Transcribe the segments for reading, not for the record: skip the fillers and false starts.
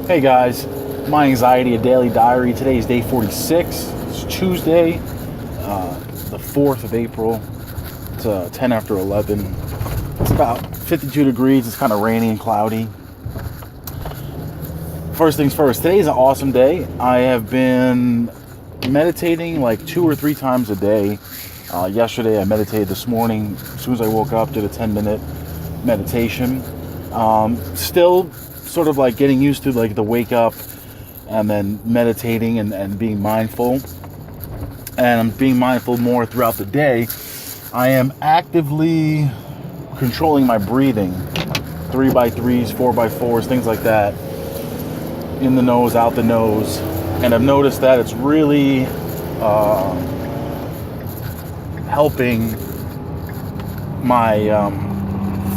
Hey guys, My Anxiety, a Daily Diary. Today is day 46. It's Tuesday, the 4th of April. It's 10 after 11. It's about 52 degrees. It's kind of rainy and cloudy. First things first, today's an awesome day. I have been meditating like 2 or 3 times a day. Yesterday I meditated. This morning, as soon as I woke up, did a 10-minute meditation. Still sort of like getting used to like the wake up and then meditating and being mindful. And I'm being mindful more throughout the day. I am actively controlling my breathing. 3x3s, 4x4s, things like that. In the nose, out the nose. And I've noticed that it's really helping my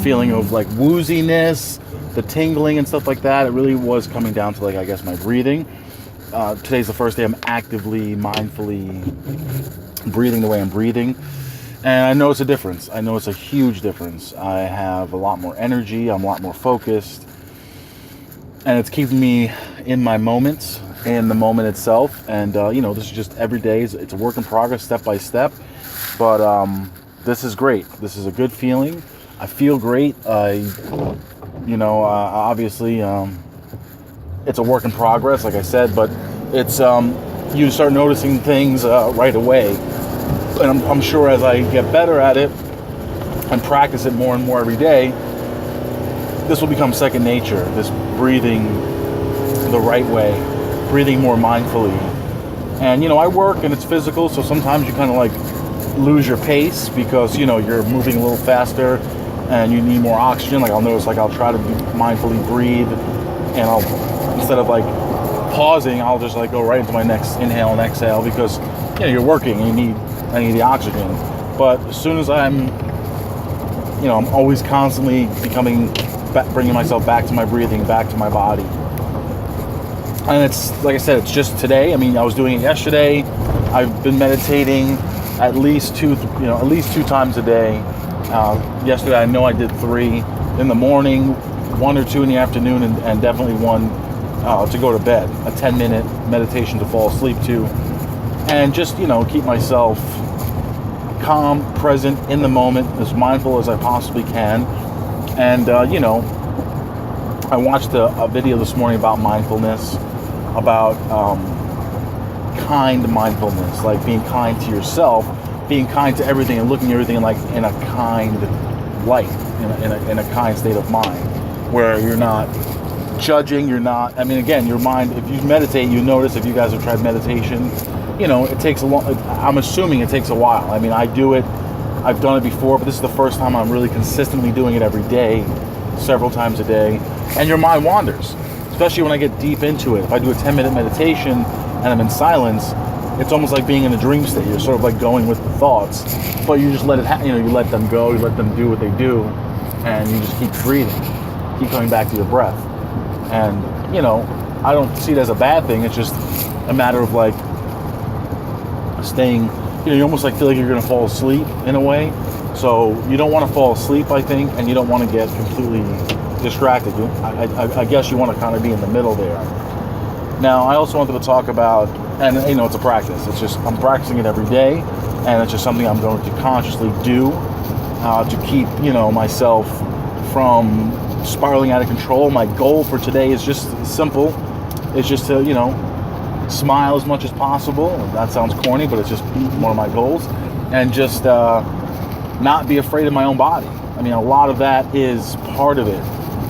feeling of like wooziness, the tingling and stuff like that. It really was coming down to like, I guess, my breathing. Today's the first day I'm actively, mindfully breathing the way I'm breathing. And I know it's a difference. I know it's a huge difference. I have a lot more energy. I'm a lot more focused. And it's keeping me in my moments, in the moment itself. And, this is just every day. It's a work in progress, step by step. But this is great. This is a good feeling. I feel great. Obviously, it's a work in progress, like I said, but it's, you start noticing things right away. And I'm sure as I get better at it and practice it more and more every day, this will become second nature, this breathing the right way, breathing more mindfully. And, I work and it's physical, so sometimes you kind of like lose your pace because, you're moving a little faster and you need more oxygen. Like I'll notice, like I'll try to mindfully breathe, and I'll, instead of like pausing, I'll just like go right into my next inhale and exhale because, you're working and I need the oxygen. But as soon as I'm always constantly bringing myself back to my breathing, back to my body. And it's, like I said, it's just today. I mean, I was doing it yesterday. I've been meditating at least two times a day. Yesterday, I know I did 3 in the morning, 1 or 2 in the afternoon, and definitely 1 to go to bed. A 10-minute meditation to fall asleep to. And just, keep myself calm, present, in the moment, as mindful as I possibly can. And, I watched a video this morning about mindfulness, about kind mindfulness, like being kind to yourself, being kind to everything and looking at everything like in a kind light, in a kind state of mind, where you're not judging, again, your mind, if you meditate, you notice, if you guys have tried meditation, it takes I'm assuming it takes a while. I mean, I do it, I've done it before, but this is the first time I'm really consistently doing it every day, several times a day, and your mind wanders, especially when I get deep into it. If I do a 10-minute meditation and I'm in silence, it's almost like being in a dream state. You're sort of like going with the thoughts, but you just let it you let them go, you let them do what they do, and you just keep breathing, keep coming back to your breath. And, I don't see it as a bad thing. It's just a matter of like staying, you almost like feel like you're going to fall asleep in a way. So you don't want to fall asleep, I think, and you don't want to get completely distracted. I guess you want to kind of be in the middle there. Now, I also wanted to talk about, and it's a practice. It's just, I'm practicing it every day, and it's just something I'm going to consciously do to keep, myself from spiraling out of control. My goal for today is just simple. It's just to, smile as much as possible. That sounds corny, but it's just one of my goals. And just not be afraid of my own body. I mean, a lot of that is part of it.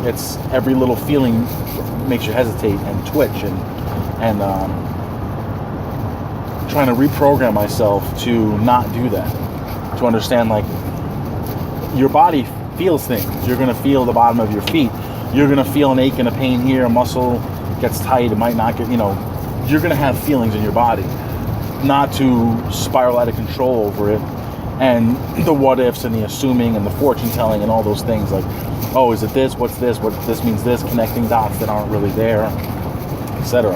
It's every little feeling makes you hesitate and twitch, and trying to reprogram myself to not do that, to understand like your body feels things. You're going to feel the bottom of your feet. You're going to feel an ache and a pain here. A muscle gets tight. It might not get, you're going to have feelings in your body. Not to spiral out of control over it. And the what ifs and the assuming and the fortune telling and all those things like, oh, is it this? What's this? What this means this? Connecting dots that aren't really there, etc.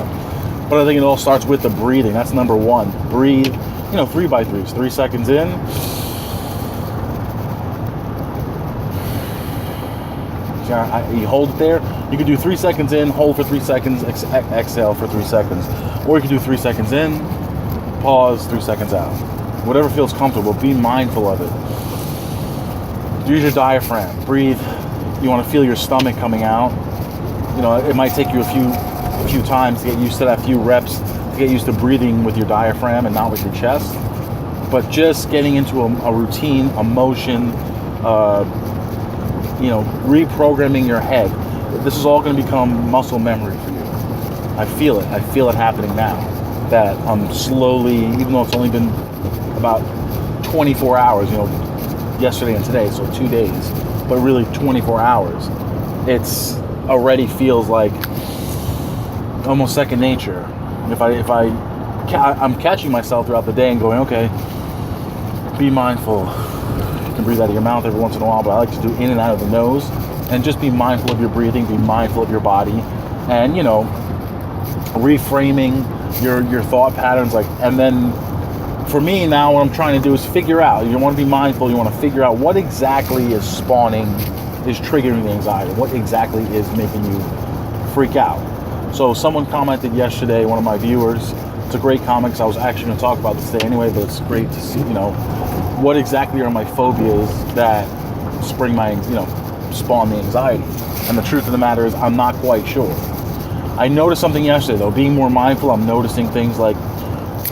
But I think it all starts with the breathing. That's number 1. Breathe, 3x3s. 3 seconds in. You hold it there. You could do 3 seconds in, hold for 3 seconds, exhale for 3 seconds. Or you could do 3 seconds in, pause, 3 seconds out. Whatever feels comfortable, be mindful of it. Use your diaphragm, breathe. You want to feel your stomach coming out. You know, it might take you a few times to get used to that, few reps, to get used to breathing with your diaphragm and not with your chest. But just getting into a routine, a motion, reprogramming your head. This is all going to become muscle memory for you. I feel it. I feel it happening now. That I'm slowly, even though it's only been about 24 hours, yesterday and today, so 2 days, but really 24 hours, it's already feels like almost second nature. I'm catching myself throughout the day and going, okay, be mindful. You can breathe out of your mouth every once in a while, but I like to do in and out of the nose. And just be mindful of your breathing, be mindful of your body, and reframing your thought patterns. And then for me now, what I'm trying to do is figure out. You want to be mindful. You want to figure out what exactly is triggering the anxiety. What exactly is making you freak out? So someone commented yesterday, one of my viewers. It's a great comment because I was actually going to talk about this today anyway, but it's great to see. What exactly are my phobias that spawn the anxiety? And the truth of the matter is I'm not quite sure. I noticed something yesterday though. Being more mindful, I'm noticing things like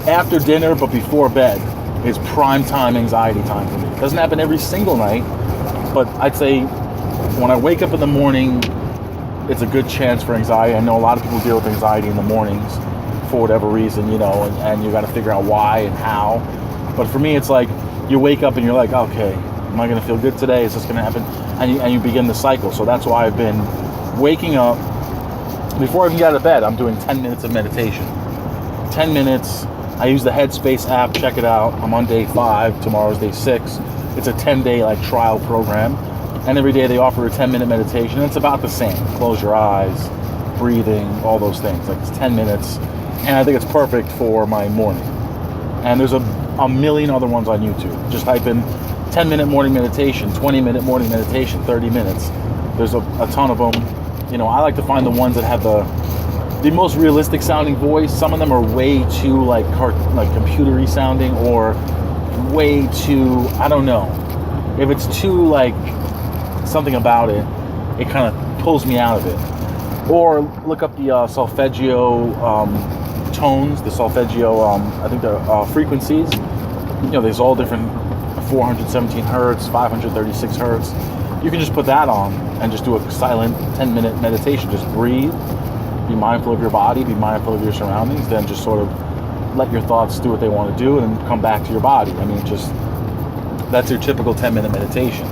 after dinner but before bed is prime time anxiety time for me. It doesn't happen every single night, but I'd say when I wake up in the morning, it's a good chance for anxiety. I know a lot of people deal with anxiety in the mornings for whatever reason, and you got to figure out why and how. But for me, it's like you wake up and you're like, okay, am I going to feel good today? Is this going to happen? And you begin the cycle. So that's why I've been waking up. Before I even get out of bed, I'm doing 10 minutes of meditation. 10 minutes. I use the Headspace app. Check it out. I'm on day 5. Tomorrow's day 6. It's a 10-day trial program. And every day they offer a 10-minute meditation. It's about the same. Close your eyes, breathing, all those things. It's 10 minutes. And I think it's perfect for my morning. And there's a million other ones on YouTube. Just type in 10-minute morning meditation, 20-minute morning meditation, 30 minutes. There's a ton of them. I like to find the ones that have the most realistic sounding voice. Some of them are way too computery sounding, or way too, I don't know. If it's too something about it, it kind of pulls me out of it. Or look up the solfeggio tones, the solfeggio, I think they're frequencies. There's all different 417 hertz, 536 hertz. You can just put that on and just do a silent 10-minute meditation. Just breathe, be mindful of your body, be mindful of your surroundings, then just sort of let your thoughts do what they want to do and come back to your body. That's your typical 10-minute meditation.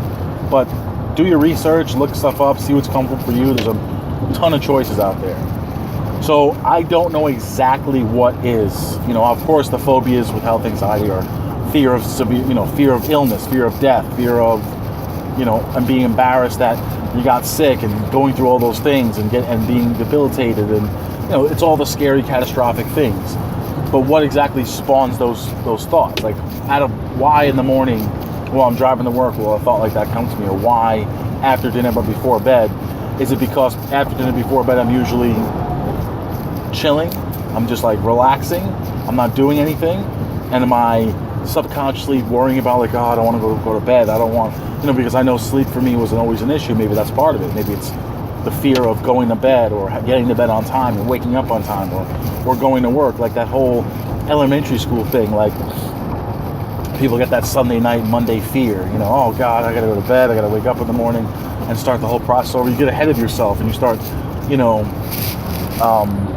But do your research, look stuff up, see what's comfortable for you. There's a ton of choices out there. So I don't know exactly what is, of course the phobias with health anxiety are fear of severe, fear of illness, fear of death, fear of, and being embarrassed that you got sick and going through all those things and being debilitated, and it's all the scary, catastrophic things. But what exactly spawns those thoughts? Out of why in the morning while I'm driving to work will a thought like that come to me, or why after dinner but before bed? Is it because after dinner before bed I'm usually chilling, I'm just relaxing, I'm not doing anything, and am I subconsciously worrying about I don't want to go to bed, I don't want, because I know sleep for me wasn't always an issue. Maybe that's part of it. Maybe it's the fear of going to bed or getting to bed on time and waking up on time, or going to work, that whole elementary school thing, people get that Sunday night, Monday fear, oh God, I gotta go to bed, I gotta wake up in the morning and start the whole process over. You get ahead of yourself and you start,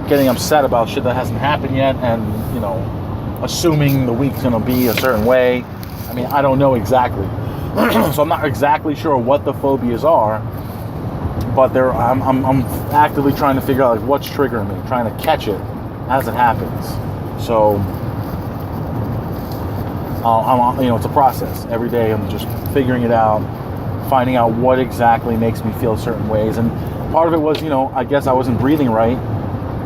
getting upset about shit that hasn't happened yet, and assuming the week's gonna be a certain way. I don't know exactly. So I'm not exactly sure what the phobias are, but I'm actively trying to figure out what's triggering me, trying to catch it as it happens. So it's a process. Every day I'm just figuring it out, finding out what exactly makes me feel certain ways. And part of it was, I guess I wasn't breathing right,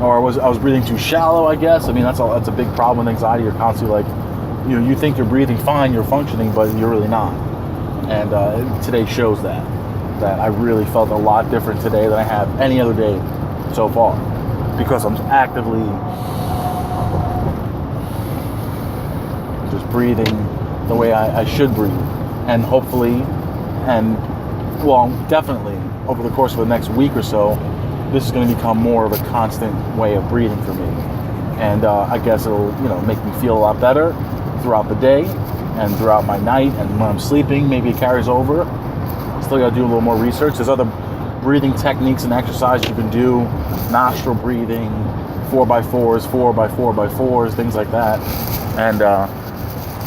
or I was breathing too shallow, I guess. That's a big problem with anxiety. You're constantly you think you're breathing fine, you're functioning, but you're really not. And today shows that. that I really felt a lot different today than I have any other day so far, because I'm actively just breathing the way I should breathe. And hopefully, and well, definitely over the course of the next week or so, this is going to become more of a constant way of breathing for me. And I guess it'll, make me feel a lot better throughout the day and throughout my night, and when I'm sleeping, maybe it carries over. Still got to do a little more research. There's other breathing techniques and exercises you can do, nostril breathing, 4x4s, 4x4x4s, things like that. And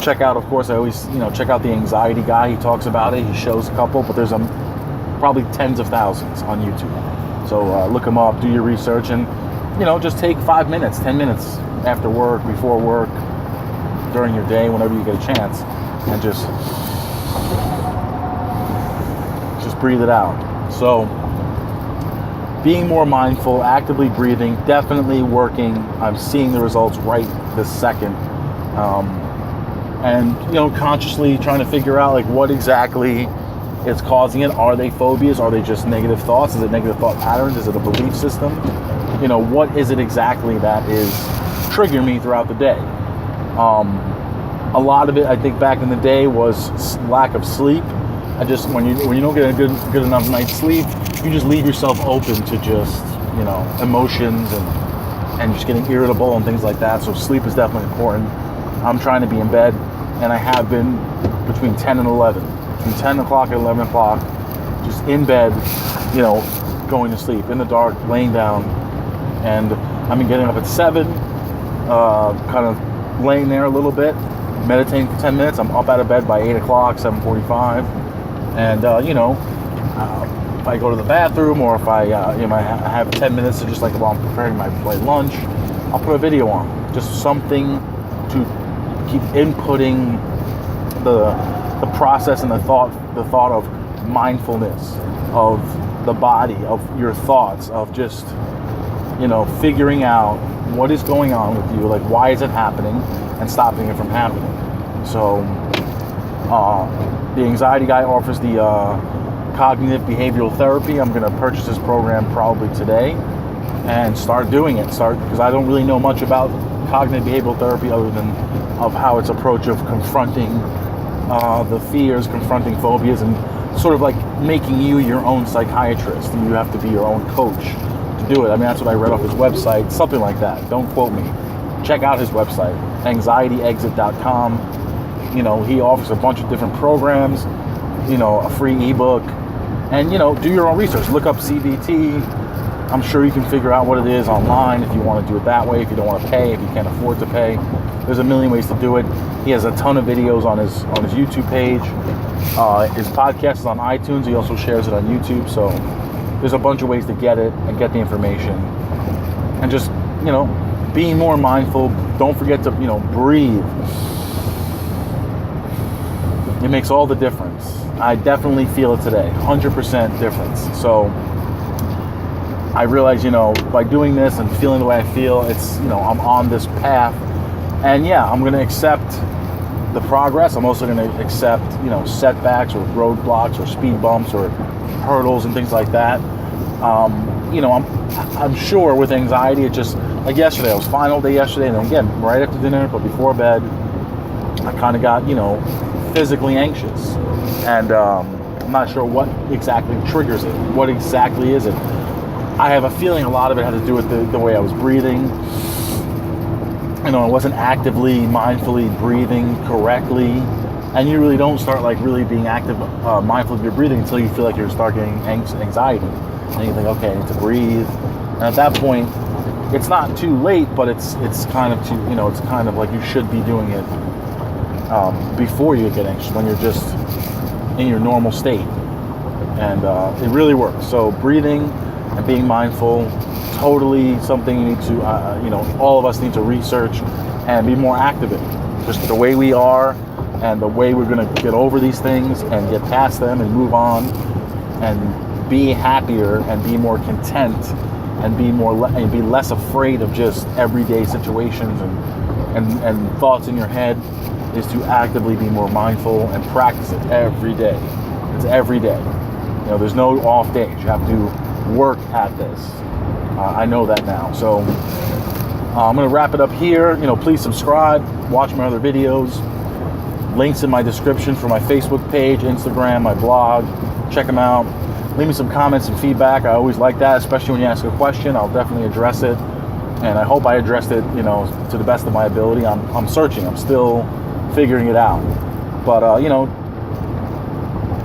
check out, of course, I always, check out the anxiety guy. He talks about it. He shows a couple, but there's probably tens of thousands on YouTube. So look them up, do your research, and, just take 5 minutes, 10 minutes after work, before work, during your day, whenever you get a chance, and just breathe it out. So being more mindful, actively breathing, definitely working. I'm seeing the results right this second. And, consciously trying to figure out like what exactly is causing it. Are they phobias? Are they just negative thoughts? Is it negative thought patterns? Is it a belief system? What is it exactly that is triggering me throughout the day? A lot of it, I think, back in the day was lack of sleep. When you don't get a good enough night's sleep, you just leave yourself open to just, emotions and just getting irritable and things like that. So sleep is definitely important. I'm trying to be in bed, and I have been between 10 and 11. Between 10 o'clock and 11 o'clock, just in bed, going to sleep, in the dark, laying down. And I've been getting up at 7, kind of laying there a little bit, meditating for 10 minutes. I'm up out of bed by 8 o'clock, 7:45. And, if I go to the bathroom, or if I have 10 minutes to just like while I'm preparing my lunch, I'll put a video on. Just something to keep inputting the process and the thought of mindfulness, of the body, of your thoughts, of just, figuring out what is going on with you, like why is it happening, and stopping it from happening. So the anxiety guy offers the cognitive behavioral therapy. I'm going to purchase this program probably today and start doing it. Because I don't really know much about cognitive behavioral therapy other than of how its approach of confronting the fears, confronting phobias, and sort of like making you your own psychiatrist. You have to be your own coach to do it. I mean, that's what I read off his website, something like that. Don't quote me. Check out his website, anxietyexit.com. He offers a bunch of different programs, a free ebook, and, do your own research. Look up CBT. I'm sure you can figure out what it is online if you want to do it that way, if you don't want to pay, if you can't afford to pay. There's a million ways to do it. He has a ton of videos on his YouTube page. His podcast is on iTunes. He also shares it on YouTube. So there's a bunch of ways to get it and get the information. And just, being more mindful. Don't forget to, breathe. It makes all the difference. I definitely feel it today. 100% difference. So I realize, by doing this and feeling the way I feel, it's, I'm on this path. And yeah, I'm going to accept the progress. I'm also going to accept, setbacks or roadblocks or speed bumps or hurdles and things like that. I'm sure with anxiety, it just, like yesterday, I was fine all day yesterday. And then again, right after dinner, but before bed, I kind of got, physically anxious. And I'm not sure what exactly triggers it. What exactly is it? I have a feeling a lot of it had to do with the way I was breathing. I wasn't actively, mindfully breathing correctly. And you really don't start like really being active, mindful of your breathing until you feel like you're start getting anxiety. And you think, okay, I need to breathe. And at that point, it's not too late, but it's kind of too, it's kind of like you should be doing it before you get anxious, when you're just in your normal state. And it really works. So breathing and being mindful, totally something you need to, all of us need to research and be more active in. Just the way we are and the way we're going to get over these things and get past them and move on and be happier and be more content and be less afraid of just everyday situations and thoughts in your head, is to actively be more mindful and practice it every day. It's every day. there's no off days. You have to work at this. I know that now. So I'm going to wrap it up here. Please subscribe, watch my other videos. Links in my description for my Facebook page, Instagram, my blog. Check them out. Leave me some comments and feedback. I always like that, especially when you ask a question. I'll definitely address it. And I hope I addressed it, to the best of my ability. I'm searching. I'm still figuring it out. But,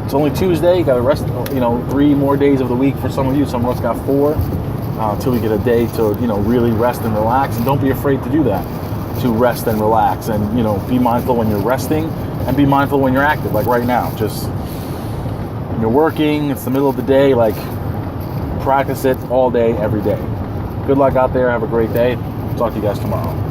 it's only Tuesday. You got to rest, 3 more days of the week for some of you. Some of us got 4 until we get a day to, really rest and relax. And don't be afraid to do that, to rest and relax. And, be mindful when you're resting and be mindful when you're active. Like right now, just when you're working, it's the middle of the day, like practice it all day, every day. Good luck out there. Have a great day. Talk to you guys tomorrow.